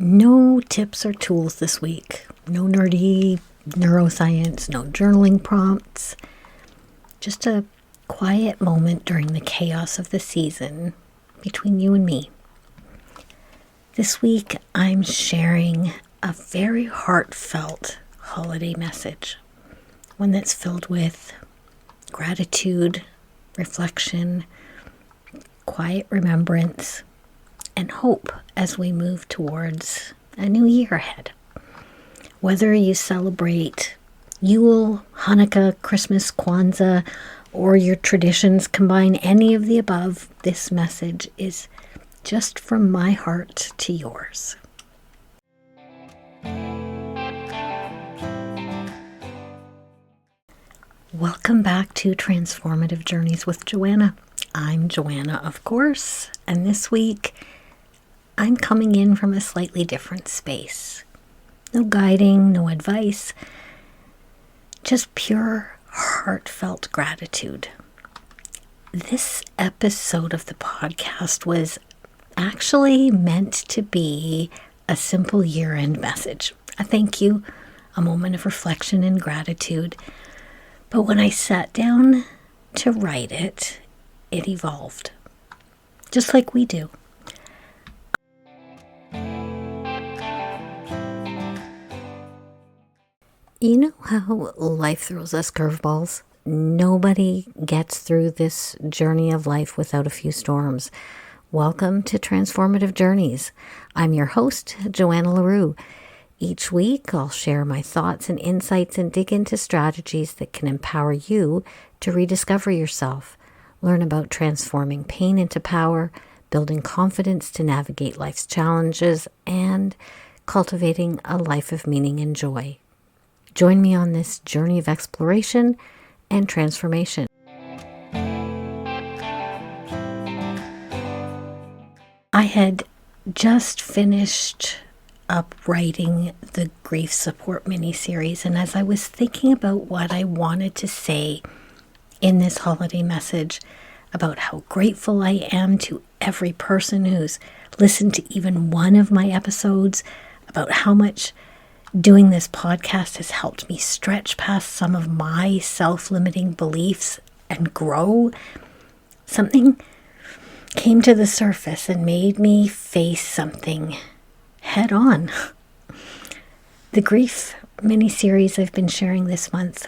No tips or tools this week. No nerdy neuroscience, no journaling prompts. Just a quiet moment during the chaos of the season between you and me. This week, I'm sharing a very heartfelt holiday message. One that's filled with gratitude, reflection, quiet remembrance, and hope as we move towards a new year ahead. Whether you celebrate Yule, Hanukkah, Christmas, Kwanzaa, or your traditions combine any of the above, this message is just from my heart to yours. Welcome back to Transformative Journeys with Joanna. I'm Joanna, of course, and this week I'm coming in from a slightly different space. No guiding, no advice, just pure heartfelt gratitude. This episode of the podcast was actually meant to be a simple year-end message, a thank you, a moment of reflection and gratitude. But when I sat down to write it, it evolved, just like we do. You know how life throws us curveballs? Nobody gets through this journey of life without a few storms. Welcome to Transformative Journeys. I'm your host, Joanna LaRue. Each week, I'll share my thoughts and insights and dig into strategies that can empower you to rediscover yourself, learn about transforming pain into power, building confidence to navigate life's challenges, and cultivating a life of meaning and joy. Join me on this journey of exploration and transformation. I had just finished up writing the Grief Support miniseries, and as I was thinking about what I wanted to say in this holiday message about how grateful I am to every person who's listened to even one of my episodes, about how much doing this podcast has helped me stretch past some of my self-limiting beliefs and grow, something came to the surface and made me face something head on. The grief mini-series I've been sharing this month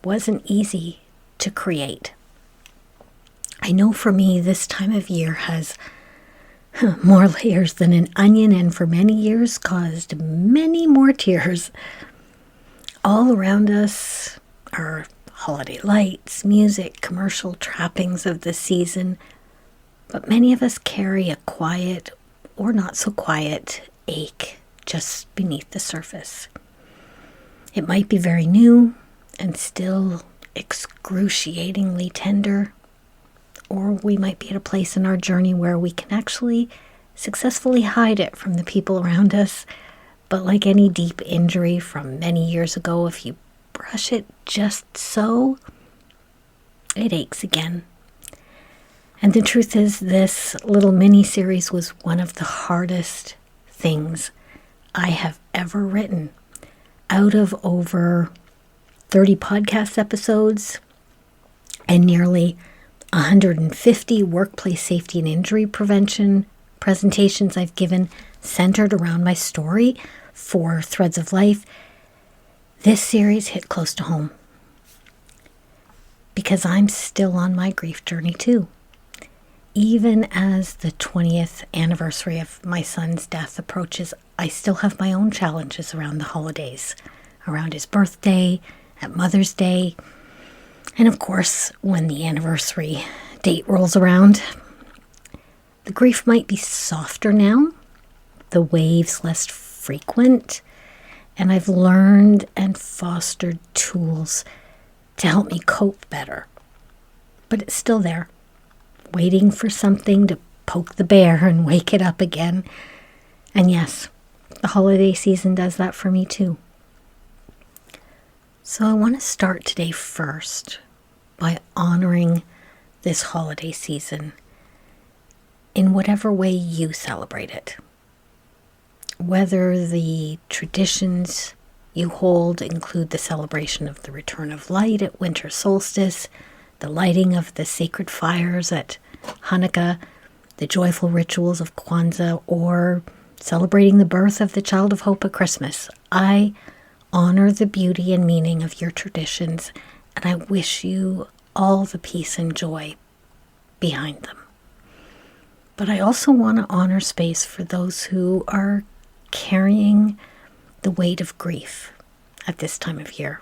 wasn't easy to create. I know for me, this time of year has more layers than an onion, and for many years caused many more tears. All around us are holiday lights, music, commercial trappings of the season, but many of us carry a quiet or not so quiet ache just beneath the surface. It might be very new and still excruciatingly tender, or we might be at a place in our journey where we can actually successfully hide it from the people around us. But like any deep injury from many years ago, if you brush it just so, it aches again. And the truth is, this little mini-series was one of the hardest things I have ever written. Out of over 30 podcast episodes and nearly 150 workplace safety and injury prevention presentations I've given centered around my story for Threads of Life, this series hit close to home. Because I'm still on my grief journey too. Even as the 20th anniversary of my son's death approaches, I still have my own challenges around the holidays, around his birthday, at Mother's Day, and of course, when the anniversary date rolls around. The grief might be softer now, the waves less frequent, and I've learned and fostered tools to help me cope better. But it's still there, waiting for something to poke the bear and wake it up again. And yes, the holiday season does that for me too. So I want to start today first by honoring this holiday season in whatever way you celebrate it. whether the traditions you hold include the celebration of the return of light at winter solstice, the lighting of the sacred fires at Hanukkah, the joyful rituals of Kwanzaa, or celebrating the birth of the child of hope at Christmas. I honor the beauty and meaning of your traditions, and I wish you all the peace and joy behind them. But I also want to honor space for those who are carrying the weight of grief at this time of year,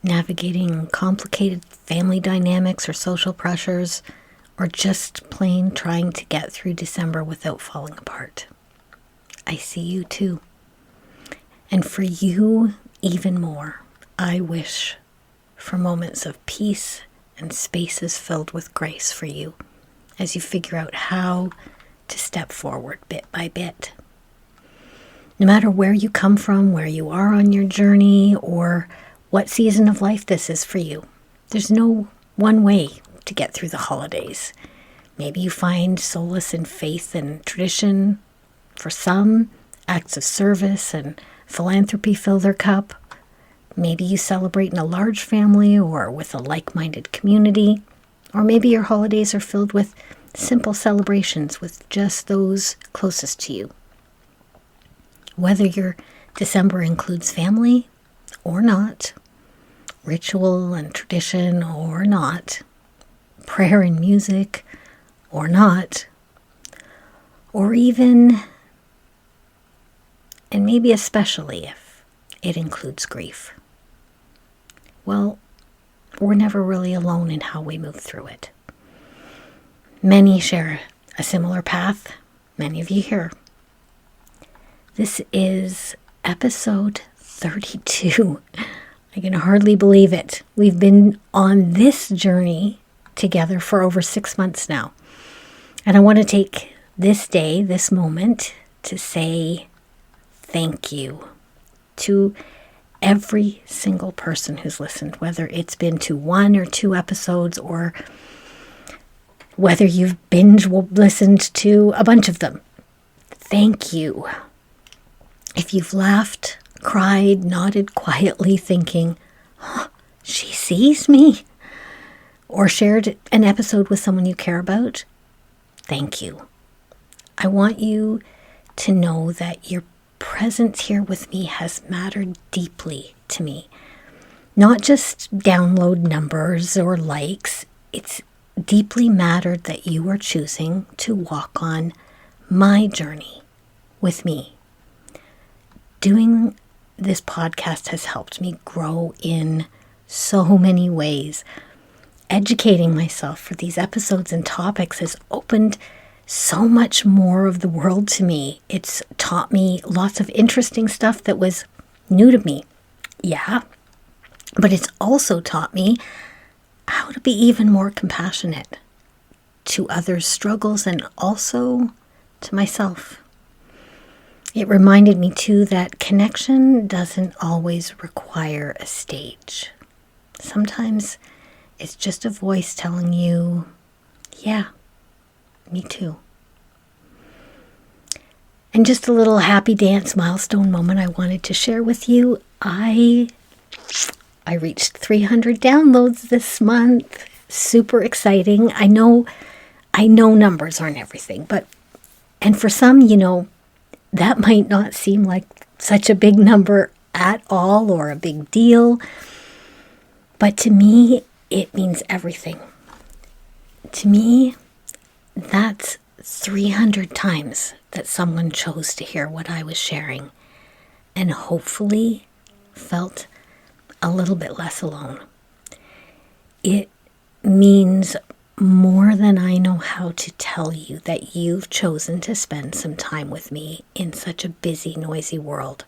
navigating complicated family dynamics or social pressures, or just plain trying to get through December without falling apart. I see you too. And for you, even more, I wish for moments of peace and spaces filled with grace for you as you figure out how to step forward bit by bit. No matter where you come from, where you are on your journey, or what season of life this is for you, there's no one way to get through the holidays. Maybe you find solace in faith and tradition. For some, acts of service and philanthropy fill their cup. Maybe you celebrate in a large family or with a like-minded community. Or maybe your holidays are filled with simple celebrations with just those closest to you. Whether your December includes family or not, ritual and tradition or not, prayer and music or not, or even, and maybe especially if it includes grief, well, we're never really alone in how we move through it. Many share a similar path, many of you here. This is episode 32. I can hardly believe it. We've been on this journey together for over 6 months now. And I want to take this day, this moment, to say thank you to every single person who's listened, whether it's been to 1 or 2 episodes or whether you've binge listened to a bunch of them. Thank you. If you've laughed, cried, nodded quietly thinking, she sees me, or shared an episode with someone you care about, thank you. I want you to know that your presence here with me has mattered deeply to me. Not just download numbers or likes. It's deeply mattered that you are choosing to walk on my journey with me. Doing this podcast has helped me grow in so many ways. Educating myself for these episodes and topics has opened so much more of the world to me. It's taught me lots of interesting stuff that was new to me. Yeah, but it's also taught me how to be even more compassionate to others' struggles and also to myself. It reminded me too that connection doesn't always require a stage. Sometimes it's just a voice telling you, yeah, me too. And just a little happy dance milestone moment I wanted to share with you. I reached 300 downloads this month. Super exciting. I know numbers aren't everything, and for some, that might not seem like such a big number at all or a big deal. But to me, it means everything. To me, that's 300 times that someone chose to hear what I was sharing and hopefully felt a little bit less alone. It means more than I know how to tell you that you've chosen to spend some time with me in such a busy, noisy world.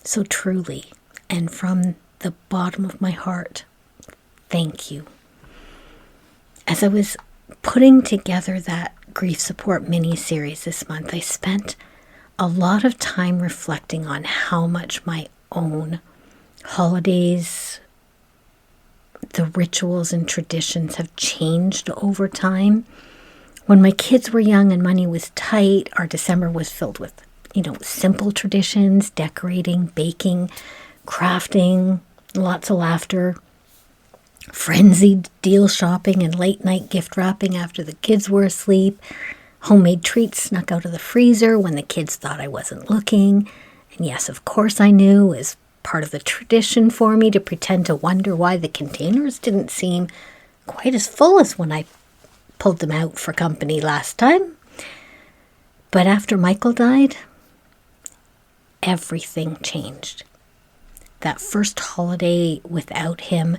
So truly, and from the bottom of my heart, thank you. As I was putting together that grief support mini-series this month, I spent a lot of time reflecting on how much my own holidays, the rituals and traditions have changed over time. When my kids were young and money was tight, our December was filled with simple traditions, decorating, baking, crafting, lots of laughter, frenzied deal shopping and late night gift wrapping after the kids were asleep, homemade treats snuck out of the freezer when the kids thought I wasn't looking. And yes, of course I knew it was part of the tradition for me to pretend to wonder why the containers didn't seem quite as full as when I pulled them out for company last time. But after Michael died, everything changed. That first holiday without him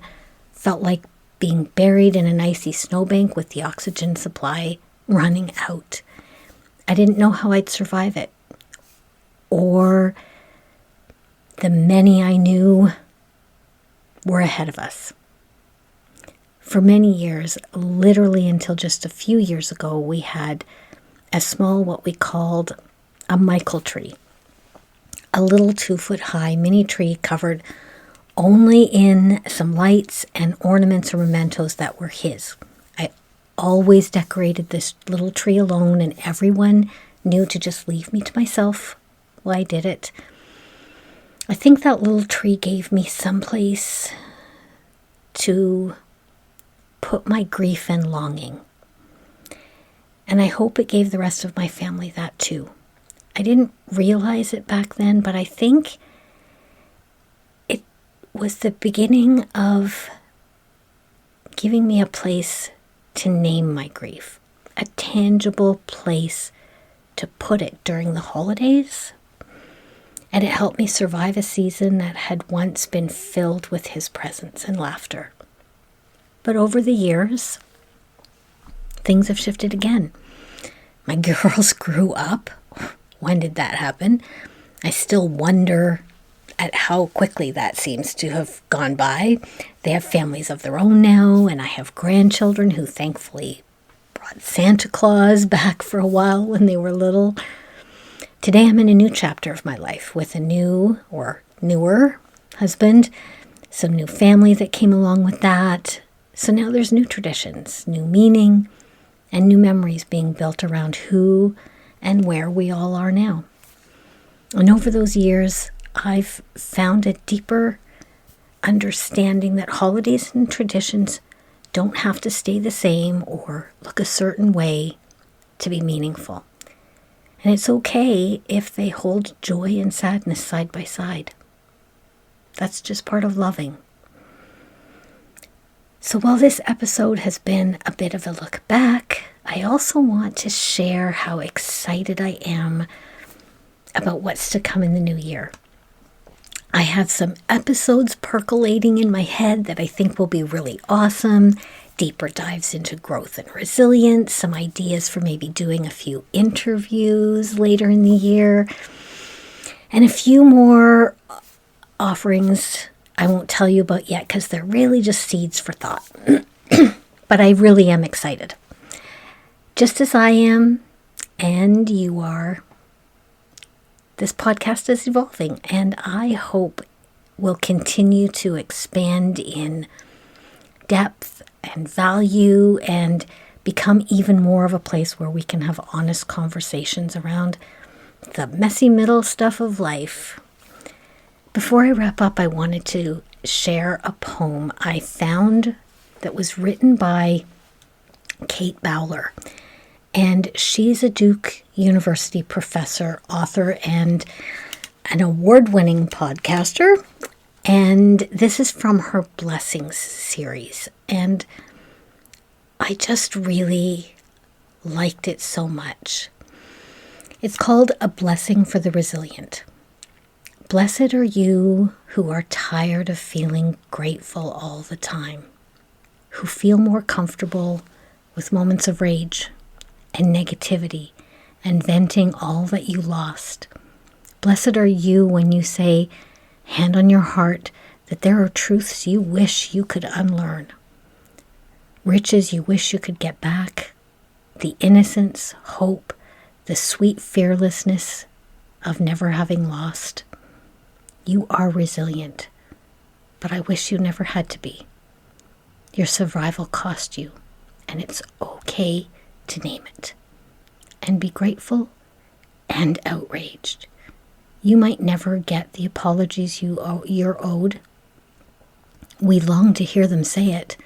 felt like being buried in an icy snowbank with the oxygen supply running out. I didn't know how I'd survive it, or the many I knew were ahead of us. For many years, literally until just a few years ago, we had a small, what we called a Michael tree. A little 2-foot-high mini tree covered only in some lights and ornaments or mementos that were his. I always decorated this little tree alone, and everyone knew to just leave me to myself while I did it. I think that little tree gave me some place to put my grief and longing. And I hope it gave the rest of my family that too. I didn't realize it back then, but I think it was the beginning of giving me a place to name my grief, a tangible place to put it during the holidays. And it helped me survive a season that had once been filled with his presence and laughter. But over the years, things have shifted again. My girls grew up. When did that happen? I still wonder at how quickly that seems to have gone by. They have families of their own now, and I have grandchildren who thankfully brought Santa Claus back for a while when they were little. Today I'm in a new chapter of my life with a new or newer husband, some new family that came along with that. So now there's new traditions, new meaning, and new memories being built around who and where we all are now. And over those years, I've found a deeper understanding that holidays and traditions don't have to stay the same or look a certain way to be meaningful. And it's okay if they hold joy and sadness side by side. That's just part of loving. So while this episode has been a bit of a look back, I also want to share how excited I am about what's to come in the new year. I have some episodes percolating in my head that I think will be really awesome. Deeper dives into growth and resilience, some ideas for maybe doing a few interviews later in the year, and a few more offerings I won't tell you about yet because they're really just seeds for thought. But I really am excited. Just as I am, and you are, this podcast is evolving, and I hope will continue to expand in depth and value and become even more of a place where we can have honest conversations around the messy middle stuff of life. Before I wrap up, I wanted to share a poem I found that was written by Kate Bowler. And she's a Duke University professor, author, and an award-winning podcaster. And this is from her Blessings series. And I just really liked it so much. It's called A Blessing for the Resilient. Blessed are you who are tired of feeling grateful all the time, who feel more comfortable with moments of rage and negativity and venting all that you lost. Blessed are you when you say, hand on your heart, that there are truths you wish you could unlearn, riches you wish you could get back, the innocence, hope, the sweet fearlessness of never having lost. You are resilient, but I wish you never had to be. Your survival cost you, and it's okay to name it and be grateful and outraged. You might never get the apologies you're owed. We long to hear them say it.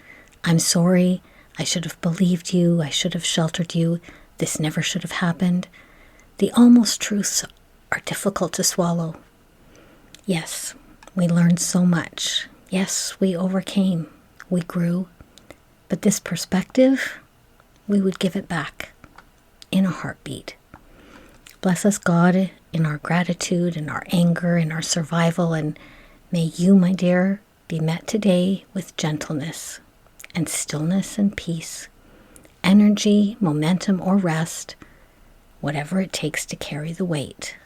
I'm sorry. I should have believed you. I should have sheltered you. This never should have happened. The almost truths are difficult to swallow. Yes, we learned so much. Yes, we overcame. We grew. But this perspective, we would give it back in a heartbeat. Bless us, God, in our gratitude, in our anger, in our survival, and may you, my dear, be met today with gentleness and stillness and peace, energy, momentum, or rest, whatever it takes to carry the weight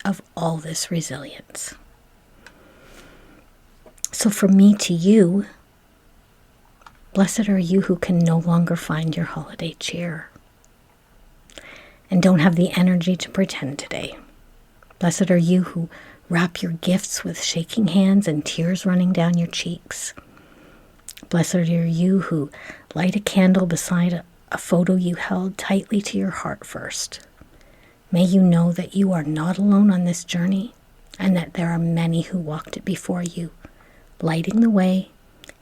of all this resilience. So from me to you, blessed are you who can no longer find your holiday cheer and don't have the energy to pretend today. Blessed are you who wrap your gifts with shaking hands and tears running down your cheeks. Blessed are you who light a candle beside a photo you held tightly to your heart first. May you know that you are not alone on this journey and that there are many who walked it before you, lighting the way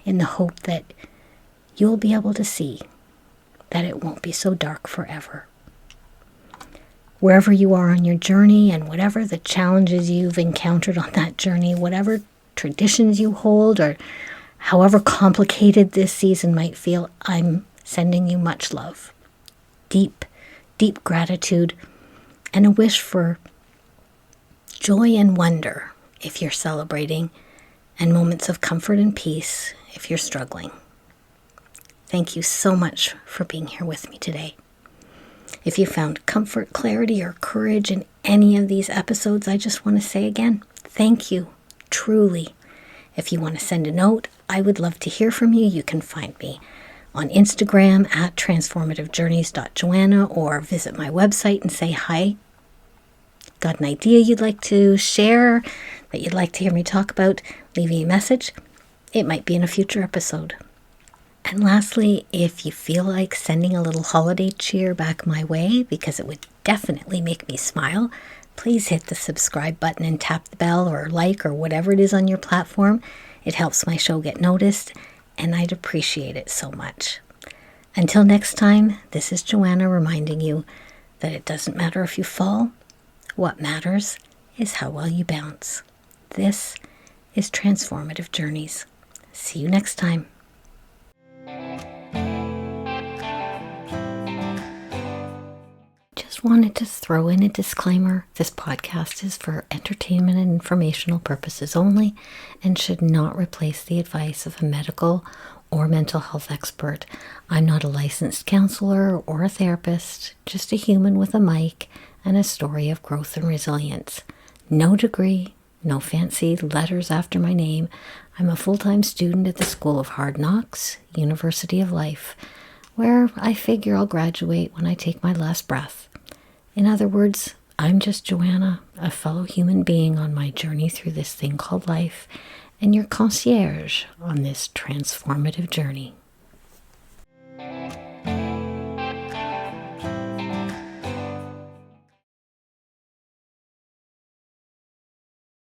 in the hope that you'll be able to see that it won't be so dark forever. Wherever you are on your journey and whatever the challenges you've encountered on that journey, whatever traditions you hold or however complicated this season might feel, I'm sending you much love, deep, deep gratitude, and a wish for joy and wonder if you're celebrating, and moments of comfort and peace if you're struggling. Thank you so much for being here with me today. If you found comfort, clarity, or courage in any of these episodes, I just want to say again, thank you, truly. If you want to send a note, I would love to hear from you. You can find me on Instagram at transformativejourneys.joanna or visit my website and say hi. Got an idea you'd like to share, that you'd like to hear me talk about? Leave me a message. It might be in a future episode. And lastly, if you feel like sending a little holiday cheer back my way, because it would definitely make me smile, please hit the subscribe button and tap the bell or like or whatever it is on your platform. It helps my show get noticed, and I'd appreciate it so much. Until next time, this is Joanna reminding you that it doesn't matter if you fall. What matters is how well you bounce. This is Transformative Journeys. See you next time. Just wanted to throw in a disclaimer. This podcast is for entertainment and informational purposes only and should not replace the advice of a medical or mental health expert. I'm not a licensed counselor or a therapist, just a human with a mic and a story of growth and resilience. No degree, no fancy letters after my name. I'm a full-time student at the School of Hard Knocks, University of Life, where I figure I'll graduate when I take my last breath. In other words, I'm just Joanna, a fellow human being on my journey through this thing called life, and your concierge on this transformative journey.